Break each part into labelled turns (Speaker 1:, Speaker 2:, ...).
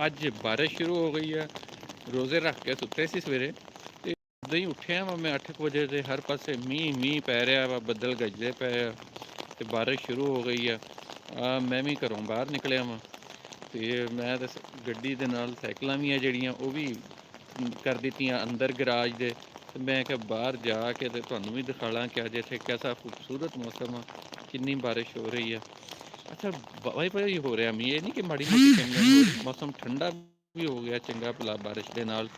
Speaker 1: ਅੱਜ ਬਾਰਿਸ਼ ਸ਼ੁਰੂ ਹੋ ਗਈ ਆ। ਰੋਜ਼ੇ ਰੱਖ ਕੇ ਸੁੱਤੇ ਸੀ ਸਵੇਰੇ, ਤੇ ਉਦਾਂ ਹੀ ਉੱਠਿਆ ਵਾ ਮੈਂ 8 ਵਜੇ, ਤੇ ਹਰ ਪਾਸੇ ਮੀਂਹ ਪੈ ਰਿਹਾ ਵਾ, ਬੱਦਲ ਗੱਜਦੇ ਪਏ ਆ ਤੇ ਬਾਰਿਸ਼ ਸ਼ੁਰੂ ਹੋ ਗਈ ਆ। ਮੈਂ ਵੀ ਘਰੋਂ ਬਾਹਰ ਨਿਕਲਿਆ ਵਾਂ, ਤੇ ਮੈਂ ਤਾਂ ਗੱਡੀ ਦੇ ਨਾਲ ਸਾਈਕਲਾਂ ਵੀ ਆ ਜਿਹੜੀਆਂ ਉਹ ਵੀ ਕਰ ਦਿੱਤੀਆਂ ਅੰਦਰ ਗਰਾਜ ਦੇ। ਤੇ ਮੈਂ ਕਿਹਾ ਬਾਹਰ ਜਾ ਕੇ ਤੇ ਤੁਹਾਨੂੰ ਵੀ ਦਿਖਾਲਾਂ ਕਿ ਅੱਜ ਇੱਥੇ ਕੈਸਾ ਖੂਬਸੂਰਤ ਮੌਸਮ ਆ, ਕਿੰਨੀ ਬਾਰਿਸ਼ ਹੋ ਰਹੀ ਆ। ਅੱਛਾ, ਵਾਈ ਹੋ ਰਿਹਾ ਮੀਂਹ, ਇਹ ਨਹੀਂ ਕਿ ਮਾੜੀ ਮੋਟੀ ਚੰਗਾ ਹੋ ਰਹੀ, ਮੌਸਮ ਠੰਡਾ ਵੀ ਹੋ ਗਿਆ ਚੰਗਾ ਭਲਾ ਬਾਰਿਸ਼ ਦੇ ਨਾਲ,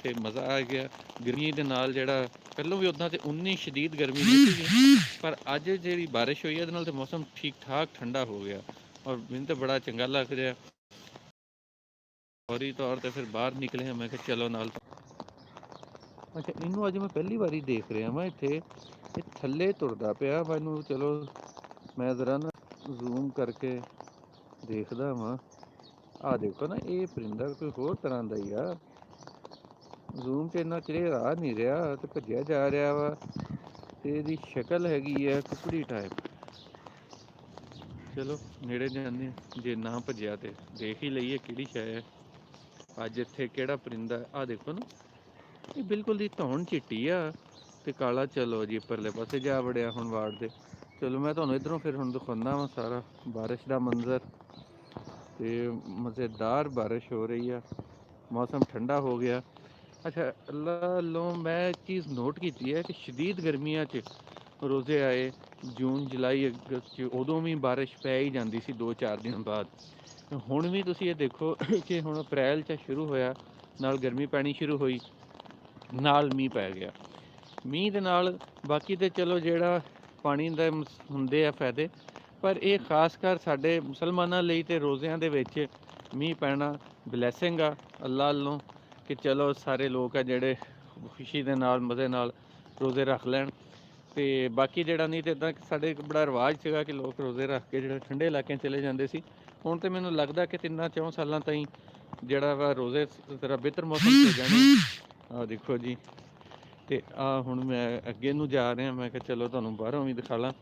Speaker 1: ਤੇ ਮਜ਼ਾ ਆ ਗਿਆ। ਗਰਮੀ ਦੇ ਨਾਲ ਜਿਹੜਾ ਪਹਿਲਾਂ ਵੀ ਉੱਦਾਂ ਤੇ ਉਨੀ ਸ਼ਦੀਦ ਗਰਮੀ ਨਹੀਂ ਸੀਗੀ, ਪਰ ਅੱਜ ਜਿਹੜੀ ਬਾਰਿਸ਼ ਹੋਈ ਇਹਦੇ ਨਾਲ ਤੇ ਮੌਸਮ ਠੀਕ ਠਾਕ ਠੰਡਾ ਹੋ ਗਿਆ, ਔਰ ਮੈਨੂੰ ਤਾਂ ਬੜਾ ਚੰਗਾ ਲੱਗ ਰਿਹਾ। ਫੌਰੀ ਤੌਰ ਤੇ ਫਿਰ ਬਾਹਰ ਨਿਕਲੇ ਹਾਂ, ਮੈਂ ਕਿਹਾ ਚਲੋ ਨਾਲ। ਅੱਛਾ, ਇਹਨੂੰ ਅੱਜ ਮੈਂ ਪਹਿਲੀ ਵਾਰੀ ਦੇਖ ਰਿਹਾ ਵਾਂ ਇੱਥੇ, ਇਹ ਥੱਲੇ ਤੁਰਦਾ ਪਿਆ ਵਾ। ਇਹਨੂੰ ਚਲੋ ਮੈਂ ਜ਼ਰਾ ਨਾ ਜ਼ੂਮ ਕਰਕੇ ਦੇਖਦਾ ਵਾਂ। ਆਹ ਦੇਖੋ ਨਾ, ਇਹ ਪਰਿੰਦਾ ਕੋਈ ਹੋਰ ਤਰ੍ਹਾਂ ਦਾ ਹੀ ਆ। ਜ਼ੂਮ 'ਚ ਇੰਨਾ ਕਲੀਅਰ ਆ ਨਹੀਂ ਰਿਹਾ, ਤੇ ਭੱਜਿਆ ਜਾ ਰਿਹਾ ਵਾ, ਤੇ ਇਹਦੀ ਸ਼ਕਲ ਹੈਗੀ ਹੈ ਕੁਕੜੀ ਟਾਈਪ। ਚਲੋ ਨੇੜੇ ਜਾਂਦੇ ਹਾਂ, ਜੇ ਨਾ ਭੱਜਿਆ ਤੇ ਦੇਖ ਹੀ ਲਈਏ ਕਿਹੜੀ ਸ਼ੈ ਹੈ ਅੱਜ ਇੱਥੇ, ਕਿਹੜਾ ਪਰਿੰਦਾ। ਆਹ ਦੇਖੋ ਨਾ, ਇਹ ਬਿਲਕੁਲ ਦੀ ਧੌਣ ਚਿੱਟੀ ਆ ਤੇ ਕਾਲਾ। ਚਲੋ ਜੀ ਪਰਲੇ ਪਾਸੇ ਜਾ ਵੜਿਆ ਹੁਣ ਵਾੜ ਦੇ। ਚਲੋ ਮੈਂ ਤੁਹਾਨੂੰ ਇੱਧਰੋਂ ਫਿਰ ਹੁਣ ਦਿਖਾਉਂਦਾ ਵਾਂ ਸਾਰਾ ਬਾਰਿਸ਼ ਦਾ ਮੰਜ਼ਰ, ਤੇ ਮਜ਼ੇਦਾਰ ਬਾਰਿਸ਼ ਹੋ ਰਹੀ ਆ, ਮੌਸਮ ਠੰਡਾ ਹੋ ਗਿਆ। ਅੱਛਾ, ਅੱਲਾ ਵੱਲੋਂ ਮੈਂ ਇੱਕ ਚੀਜ਼ ਨੋਟ ਕੀਤੀ ਹੈ ਕਿ ਸ਼ਦੀਦ ਗਰਮੀਆਂ 'ਚ ਰੋਜ਼ੇ ਆਏ, ਜੂਨ ਜੁਲਾਈ ਅਗਸਤ 'ਚ, ਉਦੋਂ ਵੀ ਬਾਰਿਸ਼ ਪੈ ਹੀ ਜਾਂਦੀ ਸੀ 2-4 ਦਿਨ ਬਾਅਦ। ਹੁਣ ਵੀ ਤੁਸੀਂ ਇਹ ਦੇਖੋ ਕਿ ਹੁਣ ਅਪ੍ਰੈਲ 'ਚ ਸ਼ੁਰੂ ਹੋਇਆ, ਨਾਲ ਗਰਮੀ ਪੈਣੀ ਸ਼ੁਰੂ ਹੋਈ, ਨਾਲ ਮੀਂਹ ਪੈ ਗਿਆ। ਮੀਂਹ ਦੇ ਨਾਲ ਬਾਕੀ ਤੇ ਚਲੋ ਜਿਹੜਾ ਪਾਣੀ ਦਾ ਹੁੰਦੇ ਆ ਫਾਇਦੇ, ਪਰ ਇਹ ਖਾਸ ਕਰ ਸਾਡੇ ਮੁਸਲਮਾਨਾਂ ਲਈ ਤੇ ਰੋਜ਼ਿਆਂ ਦੇ ਵਿੱਚ ਮੀਂਹ ਪੈਣਾ ਬਲੈਸਿੰਗ ਆ ਅੱਲਾ ਵੱਲੋਂ, ਕਿ ਚਲੋ ਸਾਰੇ ਲੋਕ ਆ ਜਿਹੜੇ ਖੁਸ਼ੀ ਦੇ ਨਾਲ ਮਜ਼ੇ ਨਾਲ ਰੋਜ਼ੇ ਰੱਖ ਲੈਣ। ਤੇ ਬਾਕੀ ਜਿਹੜਾ ਨਹੀਂ, ਤੇ ਇੱਦਾਂ ਸਾਡੇ ਇੱਕ ਬੜਾ ਰਿਵਾਜ਼ ਸੀਗਾ ਕਿ ਲੋਕ ਰੋਜ਼ੇ ਰੱਖ ਕੇ ਜਿਹੜੇ ਠੰਡੇ ਇਲਾਕਿਆਂ ਚਲੇ ਜਾਂਦੇ ਸੀ। ਹੁਣ ਤੇ ਮੈਨੂੰ ਲੱਗਦਾ ਕਿ 3-4 ਸਾਲਾਂ ਤਾਈਂ ਜਿਹੜਾ ਵਾ ਰੋਜ਼ੇ ਜ਼ਰਾ ਬਿਹਤਰ ਮੌਸਮ ਹੋ ਜਾਣੇ। ਆਹ ਦੇਖੋ ਜੀ, ਤੇ ਆ ਹੁਣ ਮੈਂ ਅੱਗੇ ਨੂੰ ਜਾ ਰਿਹਾ, ਮੈਂ ਕਿਹਾ ਚਲੋ ਤੁਹਾਨੂੰ ਬਾਹਰੋਂ ਵੀ ਦਿਖਾ ਲਾਂ।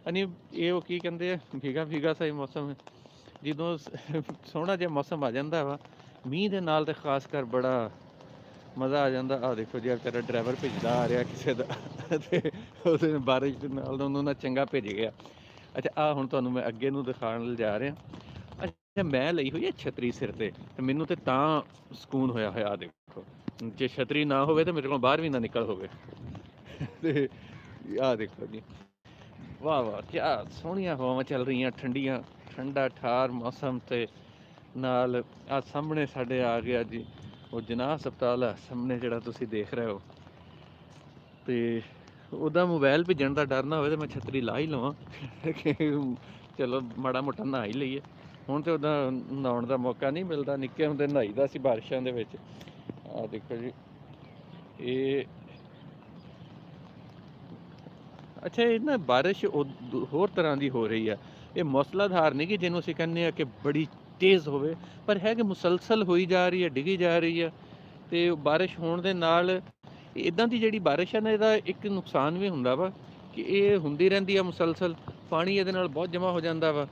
Speaker 1: ਅਨੀ ਇਹ ਉਹ ਕੀ ਕਹਿੰਦੇ ਆ, ਫਿਗਾ ਫਿਗਾ ਸਹੀ ਮੌਸਮ, ਜਦੋਂ ਸੋਹਣਾ ਜਿਹਾ ਮੌਸਮ ਆ ਜਾਂਦਾ ਵਾ ਮੀਂਹ ਦੇ ਨਾਲ, ਤੇ ਖਾਸ ਕਰ ਬੜਾ ਮਜ਼ਾ ਆ ਜਾਂਦਾ। ਆਹ ਦੇਖੋ ਜੀ, ਤੇਰਾ ਡਰਾਈਵਰ ਭੇਜਦਾ ਆ ਰਿਹਾ ਕਿਸੇ ਦਾ, ਤੇ ਉਹਦੇ ਬਾਰਿਸ਼ ਦੇ ਨਾਲ ਉਹਨੂੰ ਨਾ ਚੰਗਾ ਭੇਜ ਗਿਆ। ਅੱਛਾ, ਆਹ ਹੁਣ ਤੁਹਾਨੂੰ ਮੈਂ ਅੱਗੇ ਨੂੰ ਦਿਖਾਉਣ ਲਿਜਾ ਰਿਹਾ। ਅੱਛਾ, ਮੈਂ ਲਈ ਹੋਈ ਹੈ ਛਤਰੀ ਸਿਰ ਤੇ ਮੈਨੂੰ ਤੇ ਤਾਂ ਸਕੂਨ ਹੋਇਆ ਹੋਇਆ। ਆਹ ਦੇਖੋ, ਜੇ ਛਤਰੀ ਨਾ ਹੋਵੇ ਤਾਂ ਮੇਰੇ ਕੋਲ ਬਾਹਰ ਵੀ ਨਾ ਨਿਕਲ ਹੋਵੇ। ਤੇ ਆਹ ਦੇਖੋ ਜੀ, ਵਾਹ ਵਾਹ, ਕਿਆ ਸੋਹਣੀਆਂ ਹਵਾਵਾਂ ਚੱਲ ਰਹੀਆਂ, ਠੰਡੀਆਂ, ਠੰਡਾ ਠਾਰ ਮੌਸਮ, ਤੇ ਨਾਲ ਆਹ ਸਾਹਮਣੇ ਸਾਡੇ ਆ ਗਿਆ ਜੀ ਉਹ ਜਨਾਹ ਹਸਪਤਾਲ ਆ ਸਾਹਮਣੇ ਜਿਹੜਾ ਤੁਸੀਂ ਦੇਖ ਰਹੇ ਹੋ। ਤੇ ਉਹਦਾ ਮੋਬਾਈਲ ਭੇਜਣ ਦਾ ਡਰ ਨਾ ਹੋਵੇ ਤਾਂ ਮੈਂ ਛਤਰੀ ਲਾ ਹੀ ਲਵਾਂ, ਚਲੋ ਮਾੜਾ ਮੋਟਾ ਨਹਾ ਹੀ ਲਈਏ। ਹੁਣ ਤੇ ਉਹਦਾ ਨਹਾਉਣ ਦਾ ਮੌਕਾ ਨਹੀਂ ਮਿਲਦਾ, ਨਿੱਕੇ ਹੁੰਦੇ ਨਹਾਈਦਾ ਸੀ ਬਾਰਿਸ਼ਾਂ ਦੇ ਵਿੱਚ। ਆਹ ਦੇਖੋ ਜੀ, ਇਹ ਅੱਛਾ, ਇਹ ਨਾ ਬਾਰਿਸ਼ ਹੋਰ ਤਰ੍ਹਾਂ ਦੀ ਹੋ ਰਹੀ ਆ। ਇਹ ਮੌਸਲਾਧਾਰ ਨਹੀਂ ਕਿ ਜਿਹਨੂੰ ਅਸੀਂ ਕਹਿੰਦੇ ਆ ਕਿ ਬੜੀ ਤੇਜ਼ ਹੋਵੇ, ਪਰ ਹੈ ਕਿ ਮੁਸਲਸਲ ਹੋਈ ਜਾ ਰਹੀ ਹੈ, ਡਿੱਗੀ ਜਾ ਰਹੀ ਆ। ਤੇ ਬਾਰਿਸ਼ ਹੋਣ ਦੇ ਨਾਲ ਇੱਦਾਂ ਦੀ ਜਿਹੜੀ ਬਾਰਿਸ਼ ਹੈ ਨਾ, ਇਹਦਾ ਇੱਕ ਨੁਕਸਾਨ ਵੀ ਹੁੰਦਾ ਵਾ ਕਿ ਇਹ ਹੁੰਦੀ ਰਹਿੰਦੀ ਆ ਮੁਸਲਸਲ, ਪਾਣੀ ਇਹਦੇ ਨਾਲ ਬਹੁਤ ਜਮ੍ਹਾਂ ਹੋ ਜਾਂਦਾ ਵਾ।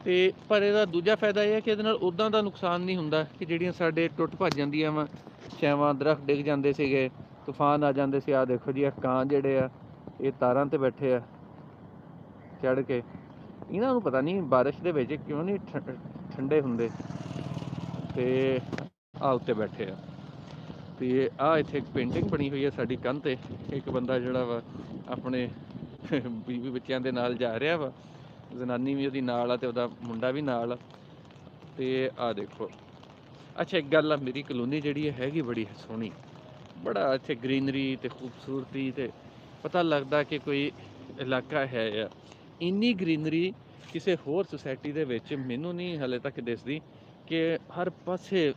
Speaker 1: ਤੇ ਪਰ ਇਹਦਾ ਦੂਜਾ ਫਾਇਦਾ ਇਹ ਹੈ ਕਿ ਇਹਦੇ ਨਾਲ ਉੱਦਾਂ ਦਾ ਨੁਕਸਾਨ ਨਹੀਂ ਹੁੰਦਾ ਕਿ ਜਿਹੜੀਆਂ ਸਾਡੇ ਟੁੱਟ ਭੱਜ ਜਾਂਦੀਆਂ ਵਾ ਛਾਵਾਂ, ਦਰਖਤ ਡਿੱਗ ਜਾਂਦੇ ਸੀਗੇ, ਤੂਫਾਨ ਆ ਜਾਂਦੇ ਸੀ। ਆਹ ਦੇਖੋ ਜੀ, ਇਹ ਕਾਂ ਜਿਹੜੇ ਆ ਇਹ ਤਾਰਾਂ 'ਤੇ ਬੈਠੇ ਆ ਚੜ੍ਹ ਕੇ, ਇਹਨਾਂ ਨੂੰ ਪਤਾ ਨਹੀਂ ਬਾਰਿਸ਼ ਦੇ ਵਿੱਚ ਕਿਉਂ ਨਹੀਂ ਠੰਡੇ ਹੁੰਦੇ, ਤੇ ਆਹ ਉੱਤੇ ਬੈਠੇ ਆ। ਤੇ ਆਹ ਇੱਥੇ ਇੱਕ ਪੇਂਟਿੰਗ ਬਣੀ ਹੋਈ ਹੈ ਸਾਡੀ ਕੰਧ 'ਤੇ, ਇੱਕ ਬੰਦਾ ਜਿਹੜਾ ਵਾ ਆਪਣੇ ਬੀਵੀ ਬੱਚਿਆਂ ਦੇ ਨਾਲ ਜਾ ਰਿਹਾ ਵਾ, ਜ਼ਨਾਨੀ ਵੀ ਉਹਦੀ ਨਾਲ ਆ ਤੇ ਉਹਦਾ ਮੁੰਡਾ ਵੀ ਨਾਲ ਆ। ਤੇ ਆਹ ਦੇਖੋ, ਅੱਛਾ ਇੱਕ ਗੱਲ ਆ, ਮੇਰੀ ਕਲੋਨੀ ਜਿਹੜੀ ਹੈਗੀ ਬੜੀ ਸੋਹਣੀ, ਬੜਾ ਇੱਥੇ ਗਰੀਨਰੀ ਤੇ ਖੂਬਸੂਰਤੀ, ਤੇ ਪਤਾ ਲੱਗਦਾ ਕਿ ਕੋਈ ਇਲਾਕਾ ਹੈ ਆ। ਇੰਨੀ ਗਰੀਨਰੀ ਕਿਸੇ ਹੋਰ ਸੁਸਾਇਟੀ ਦੇ ਵਿੱਚ ਮੈਨੂੰ ਨਹੀਂ ਹਾਲੇ ਤੱਕ ਦਿਸਦੀ ਕਿ ਹਰ ਪਾਸੇ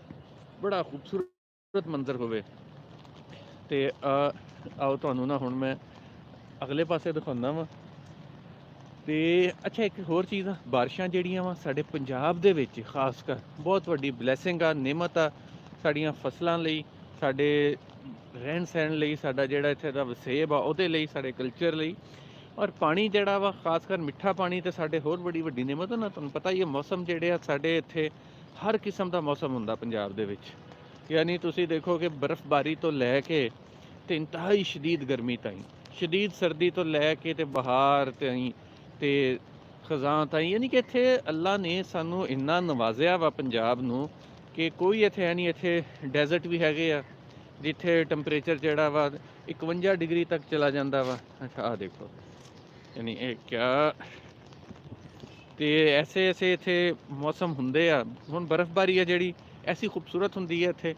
Speaker 1: ਬੜਾ ਖੂਬਸੂਰਤ ਮੰਜ਼ਰ ਹੋਵੇ। ਤੇ ਆਓ ਤੁਹਾਨੂੰ ਨਾ ਹੁਣ ਮੈਂ ਅਗਲੇ ਪਾਸੇ ਦਿਖਾਉਂਦਾ ਵਾਂ। ਤੇ ਅੱਛਾ, ਇੱਕ ਹੋਰ ਚੀਜ਼ ਆ, ਬਾਰਿਸ਼ਾਂ ਜਿਹੜੀਆਂ ਵਾ ਸਾਡੇ ਪੰਜਾਬ ਦੇ ਵਿੱਚ ਖਾਸ ਕਰ ਬਹੁਤ ਵੱਡੀ ਬਲੈਸਿੰਗ ਆ, ਨਿਮਤ ਆ ਸਾਡੀਆਂ ਫਸਲਾਂ ਲਈ, ਸਾਡੇ ਰਹਿਣ ਸਹਿਣ ਲਈ, ਸਾਡਾ ਜਿਹੜਾ ਇੱਥੇ ਦਾ ਵਸੇਬ ਆ ਉਹਦੇ ਲਈ, ਸਾਡੇ ਕਲਚਰ ਲਈ। ਔਰ ਪਾਣੀ ਜਿਹੜਾ ਵਾ ਖਾਸ ਕਰ ਮਿੱਠਾ ਪਾਣੀ, ਤੇ ਸਾਡੇ ਹੋਰ ਬੜੀ ਵੱਡੀ ਨਿਮਤ ਆ ਨਾ। ਤੁਹਾਨੂੰ ਪਤਾ ਹੀ ਹੈ ਮੌਸਮ ਜਿਹੜੇ ਆ ਸਾਡੇ ਇੱਥੇ ਹਰ ਕਿਸਮ ਦਾ ਮੌਸਮ ਹੁੰਦਾ ਪੰਜਾਬ ਦੇ ਵਿੱਚ। ਯਾਨੀ ਤੁਸੀਂ ਦੇਖੋ ਕਿ ਬਰਫ਼ਬਾਰੀ ਤੋਂ ਲੈ ਕੇ ਤੇ ਇੰਤਹਾਈ ਸ਼ਦੀਦ ਗਰਮੀ ਤਾਈਂ, ਸ਼ਦੀਦ ਸਰਦੀ ਤੋਂ ਲੈ ਕੇ ਤੇ ਬਹਾਰ ਤਾਈਂ ਤੇ ਖਜ਼ਾਂ ਤਾਈਂ, ਯਾਨੀ ਕਿ ਇੱਥੇ ਅੱਲਾ ਨੇ ਸਾਨੂੰ ਇੰਨਾ ਨਵਾਜ਼ਿਆ ਵਾ ਪੰਜਾਬ ਨੂੰ ਕਿ ਕੋਈ ਇੱਥੇ ਹੈ ਨਹੀਂ। ਇੱਥੇ ਡੈਜ਼ਰਟ ਵੀ ਹੈਗੇ ਆ ਜਿੱਥੇ ਟੈਂਪਰੇਚਰ ਜਿਹੜਾ ਵਾ 51 ਡਿਗਰੀ ਤੱਕ ਚਲਾ ਜਾਂਦਾ ਵਾ। ਅੱਛਾ ਆਹ ਦੇਖੋ, ਯਾਨੀ ਇਹ ਕਿਆ, ਤੇ ਐਸੇ ਐਸੇ ਇੱਥੇ ਮੌਸਮ ਹੁੰਦੇ ਆ। ਹੁਣ ਬਰਫ਼ਬਾਰੀ ਆ ਜਿਹੜੀ ਐਸੀ ਖੂਬਸੂਰਤ ਹੁੰਦੀ ਹੈ, ਇੱਥੇ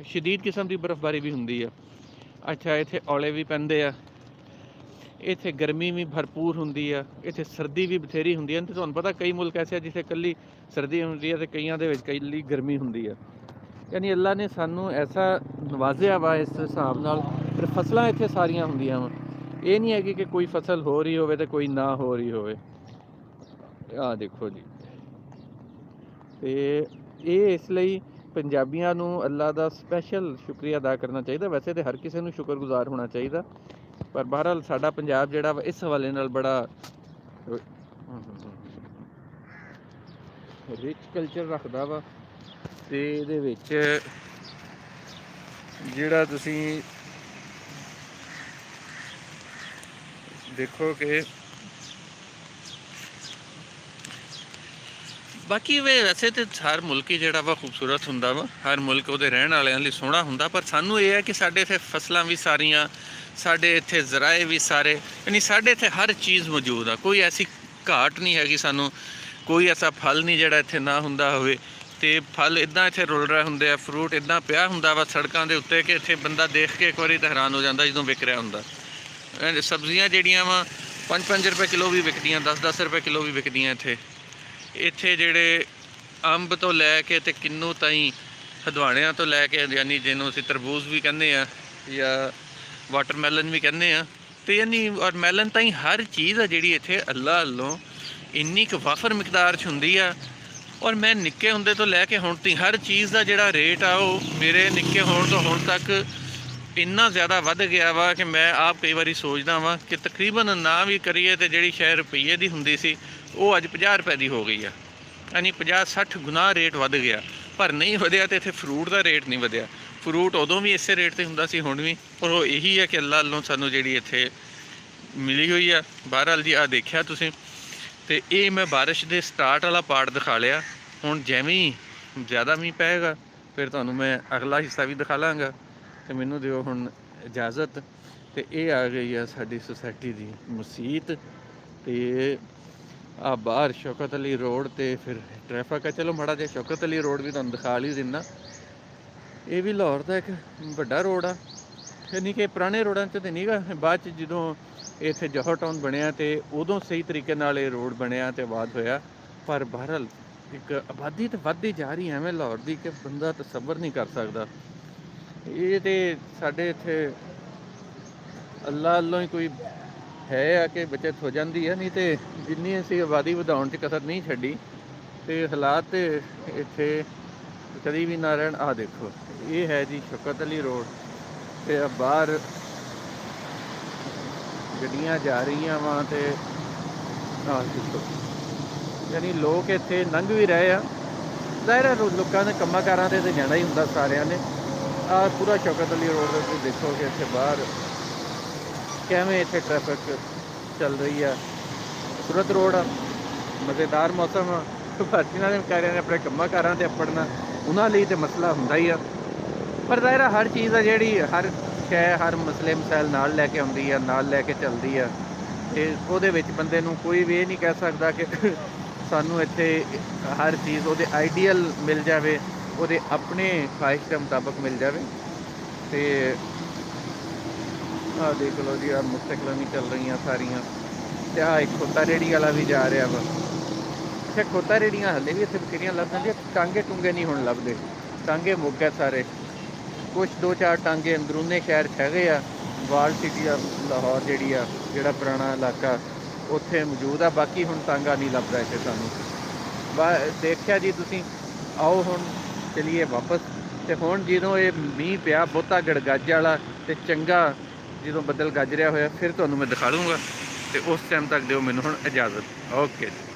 Speaker 1: ਸ਼ਦੀਦ ਕਿਸਮ ਦੀ ਬਰਫ਼ਬਾਰੀ ਵੀ ਹੁੰਦੀ ਆ। ਅੱਛਾ ਇੱਥੇ ਔਲੇ ਵੀ ਪੈਂਦੇ ਆ, ਇੱਥੇ ਗਰਮੀ ਵੀ ਭਰਪੂਰ ਹੁੰਦੀ ਆ, ਇੱਥੇ ਸਰਦੀ ਵੀ ਬਥੇਰੀ ਹੁੰਦੀ ਹੈ। ਤੇ ਤੁਹਾਨੂੰ ਪਤਾ ਕਈ ਮੁਲਕ ਐਸੇ ਆ ਜਿੱਥੇ ਇਕੱਲੀ ਸਰਦੀ ਹੁੰਦੀ ਹੈ ਤੇ ਕਈਆਂ ਦੇ ਵਿੱਚ ਇਕੱਲੀ ਗਰਮੀ ਹੁੰਦੀ ਆ। ਯਾਨੀ ਅੱਲਾ ਨੇ ਸਾਨੂੰ ਐਸਾ ਨਵਾਜ਼ਿਆ ਵਾ ਇਸ ਹਿਸਾਬ ਨਾਲ। ਫਿਰ ਫਸਲਾਂ ਇੱਥੇ ਸਾਰੀਆਂ ਹੁੰਦੀਆਂ ਵਾ, ਇਹ ਨਹੀਂ ਹੈਗੀ ਕਿ ਕੋਈ ਫਸਲ ਹੋ ਰਹੀ ਹੋਵੇ ਤੇ ਕੋਈ ਨਾ ਹੋ ਰਹੀ ਹੋਵੇ। ਆਹ ਦੇਖੋ ਜੀ, ਤੇ ਇਹ ਇਸ ਲਈ ਪੰਜਾਬੀਆਂ ਨੂੰ ਅੱਲਾ ਦਾ ਸਪੈਸ਼ਲ ਸ਼ੁਕਰੀਆ ਅਦਾ ਕਰਨਾ ਚਾਹੀਦਾ। ਵੈਸੇ ਤਾਂ ਹਰ ਕਿਸੇ ਨੂੰ ਸ਼ੁਕਰਗੁਜ਼ਾਰ ਹੋਣਾ ਚਾਹੀਦਾ, ਪਰ ਬਹਰਹਾਲ ਸਾਡਾ ਪੰਜਾਬ ਜਿਹੜਾ ਵਾ ਇਸ ਹਵਾਲੇ ਨਾਲ ਬੜਾ ਰਿਚ ਕਲਚਰ ਰੱਖਦਾ ਵਾ। ਤੇ ਇਹਦੇ ਵਿੱਚ ਜਿਹੜਾ ਤੁਸੀਂ ਦੇਖੋ ਕਿ ਬਾਕੀ ਵੈਸੇ ਤਾਂ ਹਰ ਮੁਲਕ ਹੀ ਜਿਹੜਾ ਵਾ ਖੂਬਸੂਰਤ ਹੁੰਦਾ ਵਾ, ਹਰ ਮੁਲਕ ਉਹਦੇ ਰਹਿਣ ਵਾਲਿਆਂ ਲਈ ਸੋਹਣਾ ਹੁੰਦਾ। ਪਰ ਸਾਨੂੰ ਇਹ ਹੈ ਕਿ ਸਾਡੇ ਇੱਥੇ ਫਸਲਾਂ ਵੀ ਸਾਰੀਆਂ, ਸਾਡੇ ਇੱਥੇ ਜ਼ਰਾਏ ਵੀ ਸਾਰੇ, ਯਾਨੀ ਸਾਡੇ ਇੱਥੇ ਹਰ ਚੀਜ਼ ਮੌਜੂਦ ਆ। ਕੋਈ ਐਸੀ ਘਾਟ ਨਹੀਂ ਹੈਗੀ ਸਾਨੂੰ, ਕੋਈ ਐਸਾ ਫਲ ਨਹੀਂ ਜਿਹੜਾ ਇੱਥੇ ਨਾ ਹੁੰਦਾ ਹੋਵੇ। ਤੇ ਫਲ ਇੱਦਾਂ ਇੱਥੇ ਰੁਲ ਰਹੇ ਹੁੰਦੇ ਆ, ਫਰੂਟ ਇੱਦਾਂ ਪਿਆ ਹੁੰਦਾ ਵਾ ਸੜਕਾਂ ਦੇ ਉੱਤੇ ਕਿ ਇੱਥੇ ਬੰਦਾ ਦੇਖ ਕੇ ਇੱਕ ਵਾਰੀ ਤਾਂ ਹੈਰਾਨ ਹੋ ਜਾਂਦਾ ਜਦੋਂ ਵਿਕ ਰਿਹਾ ਹੁੰਦਾ। ਸਬਜ਼ੀਆਂ ਜਿਹੜੀਆਂ ਵਾ 5-5 ਰੁਪਏ ਕਿਲੋ ਵੀ ਵਿਕਦੀਆਂ, 10-10 ਰੁਪਏ ਕਿਲੋ ਵੀ ਵਿਕਦੀਆਂ ਇੱਥੇ। ਇੱਥੇ ਜਿਹੜੇ ਅੰਬ ਤੋਂ ਲੈ ਕੇ ਤੇ ਕਿੰਨੂ ਤਾਈਂ, ਹਦਵਾਣਿਆਂ ਤੋਂ ਲੈ ਕੇ, ਯਾਨੀ ਜਿਹਨੂੰ ਅਸੀਂ ਤਰਬੂਜ਼ ਵੀ ਕਹਿੰਦੇ ਆ ਜਾਂ ਵਾਟਰਮੈਲਨ ਵੀ ਕਹਿੰਦੇ ਆ, ਤੇ ਯਾਨੀ ਔਰ ਮੈਲਨ ਤਾਈਂ ਹਰ ਚੀਜ਼ ਆ ਜਿਹੜੀ ਇੱਥੇ ਅੱਲਾ ਵੱਲੋਂ ਇੰਨੀ ਕੁ ਵਾਫਰ ਮਿਕਦਾਰ 'ਚ ਹੁੰਦੀ ਆ। ਔਰ ਮੈਂ ਨਿੱਕੇ ਹੁੰਦੇ ਤੋਂ ਲੈ ਕੇ ਹੁਣ ਤੱਕ ਹਰ ਚੀਜ਼ ਦਾ ਜਿਹੜਾ ਰੇਟ ਆ ਉਹ ਮੇਰੇ ਨਿੱਕੇ ਹੋਣ ਤੋਂ ਹੁਣ ਤੱਕ ਇੰਨਾ ਜ਼ਿਆਦਾ ਵੱਧ ਗਿਆ ਵਾ ਕਿ ਮੈਂ ਆਪ ਕਈ ਵਾਰੀ ਸੋਚਦਾ ਵਾਂ ਕਿ ਤਕਰੀਬਨ ਨਾ ਵੀ ਕਰੀਏ ਤੇ ਜਿਹੜੀ ਸ਼ਾਇਦ ਰੁਪਈਏ ਦੀ ਹੁੰਦੀ ਸੀ ਉਹ ਅੱਜ 50 ਰੁਪਏ ਦੀ ਹੋ ਗਈ ਆ। ਯਾਨੀ 50-60 ਗੁਣਾ ਰੇਟ ਵੱਧ ਗਿਆ। ਪਰ ਨਹੀਂ ਵਧਿਆ ਤੇ ਇੱਥੇ ਫਰੂਟ ਦਾ ਰੇਟ ਨਹੀਂ ਵਧਿਆ। ਫਰੂਟ ਉਦੋਂ ਵੀ ਇਸੇ ਰੇਟ 'ਤੇ ਹੁੰਦਾ ਸੀ, ਹੁਣ ਵੀ। ਪਰ ਉਹ ਇਹੀ ਹੈ ਕਿ ਅੱਲਾ ਵੱਲੋਂ ਸਾਨੂੰ ਜਿਹੜੀ ਇੱਥੇ ਮਿਲੀ ਹੋਈ ਆ। ਬਹਰਹਾਲ ਜੀ ਆਹ ਦੇਖਿਆ ਤੁਸੀਂ, ਤੇ ਇਹ ਮੈਂ ਬਾਰਿਸ਼ ਦੇ ਸਟਾਰਟ ਵਾਲਾ ਪਾਰਟ ਦਿਖਾ ਲਿਆ। ਹੁਣ ਜਿਵੇਂ ਹੀ ਜ਼ਿਆਦਾ ਮੀਂਹ ਪਏਗਾ ਫਿਰ ਤੁਹਾਨੂੰ ਮੈਂ ਅਗਲਾ ਹਿੱਸਾ ਵੀ ਦਿਖਾ ਲਾਂਗਾ। ਤੇ ਮੈਨੂੰ ਦਿਓ ਹੁਣ ਇਜਾਜ਼ਤ। ਤੇ ਇਹ ਆ ਗਈ ਆ ਸਾਡੀ ਸੁਸਾਇਟੀ ਦੀ ਮਸੀਤ, ਤੇ ਆ ਬਾਹਰ ਸ਼ੌਕਤ ਅਲੀ ਰੋਡ ਤੇ ਫਿਰ ਟ੍ਰੈਫਿਕ ਹੈ। ਚਲੋ ਮਾੜਾ ਜਿਹਾ ਸ਼ੌਕਤ ਅਲੀ ਰੋਡ ਵੀ ਤੁਹਾਨੂੰ ਦਿਖਾ ਲਈ ਦਿੰਦਾ। ਇਹ ਵੀ ਲਾਹੌਰ ਦਾ ਇੱਕ ਵੱਡਾ ਰੋਡ ਆ, ਯਾਨੀ ਕਿ ਪੁਰਾਣੇ ਰੋਡਾਂ 'ਚ ਤਾਂ ਨਹੀਂ ਗਾ। ਬਾਅਦ 'ਚ ਜਦੋਂ ਇੱਥੇ ਜੌਹਰ ਟਾਊਨ ਬਣਿਆ ਤੇ ਉਦੋਂ ਸਹੀ ਤਰੀਕੇ ਨਾਲ ਇਹ ਰੋਡ ਬਣਿਆ ਤੇ ਆਬਾਦ ਹੋਇਆ। ਪਰ ਬਹਰਹਾਲ ਇੱਕ ਆਬਾਦੀ ਤਾਂ ਵੱਧਦੀ ਜਾ ਰਹੀ ਐਵੇਂ ਲਾਹੌਰ ਦੀ ਕਿ ਬੰਦਾ ਤਸੱਵਰ ਨਹੀਂ ਕਰ ਸਕਦਾ। ਇਹ ਤੇ ਸਾਡੇ ਇੱਥੇ ਅੱਲਾ ਵੱਲੋਂ ਹੀ ਕੋਈ ਹੈ ਆ ਕਿ ਬਚਤ ਹੋ ਜਾਂਦੀ ਹੈ, ਨਹੀਂ ਤੇ ਜਿੰਨੀ ਅਸੀਂ ਆਬਾਦੀ ਵਧਾਉਣ 'ਚ ਕਸਰ ਨਹੀਂ ਛੱਡੀ ਤੇ ਹਾਲਾਤ ਤੇ ਇੱਥੇ ਕਦੀ ਵੀ ਨਾ ਰਹਿਣ। ਆਹ ਦੇਖੋ, ਇਹ ਹੈ ਜੀ ਸ਼ੌਕਤ ਅਲੀ ਰੋਡ, ਤੇ ਬਾਹਰ ਗੱਡੀਆਂ ਜਾ ਰਹੀਆਂ ਵਾ ਤੇ ਆਹ ਦੇਖੋ, ਯਾਨੀ ਲੋਕ ਇੱਥੇ ਲੰਘ ਵੀ ਰਹੇ ਆ। ਜ਼ਾਹਿਰ ਹੈ ਲੋਕਾਂ ਦੇ ਕੰਮਾਂ ਕਾਰਾਂ 'ਤੇ ਜਾਣਾ ਹੀ ਹੁੰਦਾ ਸਾਰਿਆਂ ਨੇ। ਆਹ ਪੂਰਾ ਸ਼ੌਕਤ ਅਲੀ ਰੋਡ 'ਤੇ ਤੁਸੀਂ ਦੇਖੋ ਕਿ ਇੱਥੇ ਬਾਹਰ ਕਿਵੇਂ ਇੱਥੇ ਟ੍ਰੈਫਿਕ ਚੱਲ ਰਹੀ ਆ। ਖੂਬਸੂਰਤ ਰੋਡ ਆ, ਮਜ਼ੇਦਾਰ ਮੌਸਮ ਆ। ਪਰ ਜਿਹਨਾਂ ਨੇ ਵਿਚਾਰਿਆਂ ਨੇ ਆਪਣੇ ਕੰਮਾਂ ਕਾਰਾਂ 'ਤੇ ਅੱਪੜਨਾ, ਉਹਨਾਂ ਲਈ ਤਾਂ ਮਸਲਾ ਹੁੰਦਾ ਹੀ ਆ। ਪਰ ਜ਼ਾਹਿਰ ਆ ਹਰ ਚੀਜ਼ ਆ ਜਿਹੜੀ, ਹਰ ਸ਼ੈ, ਹਰ ਮਸਲੇ ਮਸਾਇਲ ਨਾਲ ਲੈ ਕੇ ਆਉਂਦੀ ਆ, ਨਾਲ ਲੈ ਕੇ ਚੱਲਦੀ ਆ। ਤੇ ਉਹਦੇ ਵਿੱਚ ਬੰਦੇ ਨੂੰ ਕੋਈ ਵੀ ਇਹ ਨਹੀਂ ਕਹਿ ਸਕਦਾ ਕਿ ਸਾਨੂੰ ਇੱਥੇ ਹਰ ਚੀਜ਼ ਉਹਦੇ ਆਈਡੀਅਲ ਮਿਲ ਜਾਵੇ, ਉਹਦੇ ਆਪਣੇ ਖਵਾਹਿਸ਼ ਦੇ ਮੁਤਾਬਕ ਮਿਲ ਜਾਵੇ। ਤੇ ਆਹ ਦੇਖ ਲਓ ਜੀ, ਆਹ ਮੋਟਰਸਾਈਕਲਾਂ ਵੀ ਚੱਲ ਰਹੀਆਂ ਸਾਰੀਆਂ। ਤੇ ਆਹ ਇੱਕ ਖੋਤਾ ਰੇਹੜੀ ਵਾਲਾ ਵੀ ਜਾ ਰਿਹਾ ਵਾ। ਇੱਥੇ ਖੋਤਾ ਰੇਹੜੀਆਂ ਹਾਲੇ ਵੀ ਇੱਥੇ ਬਥੇਰੀਆਂ ਲੱਭ ਜਾਂਦੀਆਂ। ਟਾਂਗੇ ਟੂੰਗੇ ਨਹੀਂ ਹੁਣ ਲੱਭਦੇ, ਟਾਂਗੇ ਮੁੱਕ ਗਏ ਸਾਰੇ। ਕੁਛ 2-4 ਟਾਂਗੇ ਅੰਦਰੂਨੇ ਸ਼ਹਿਰ 'ਚ ਹੈਗੇ ਆ। ਵਾਲ ਸਿਟੀ ਆ ਲਾਹੌਰ ਜਿਹੜੀ ਆ, ਜਿਹੜਾ ਪੁਰਾਣਾ ਇਲਾਕਾ, ਉੱਥੇ ਮੌਜੂਦ ਆ। ਬਾਕੀ ਹੁਣ ਟਾਂਗਾ ਨਹੀਂ ਲੱਭਦਾ ਇੱਥੇ ਸਾਨੂੰ। ਦੇਖਿਆ ਜੀ ਤੁਸੀਂ। ਆਓ ਹੁਣ ਚਲੀਏ ਵਾਪਸ। ਤੇ ਹੁਣ ਜਦੋਂ ਇਹ ਮੀਂਹ ਪਿਆ ਬਹੁਤਾ ਗੜਗੱਜ ਵਾਲਾ ਤੇ ਚੰਗਾ, ਜਦੋਂ ਬੱਦਲ ਗੱਜ ਰਿਹਾ ਹੋਇਆ, ਫਿਰ ਤੁਹਾਨੂੰ ਮੈਂ ਦਿਖਾ ਦੂੰਗਾ। ਤੇ ਉਸ ਟਾਈਮ ਤੱਕ ਦਿਓ ਮੈਨੂੰ ਹੁਣ ਇਜਾਜ਼ਤ। ਓਕੇ ਜੀ।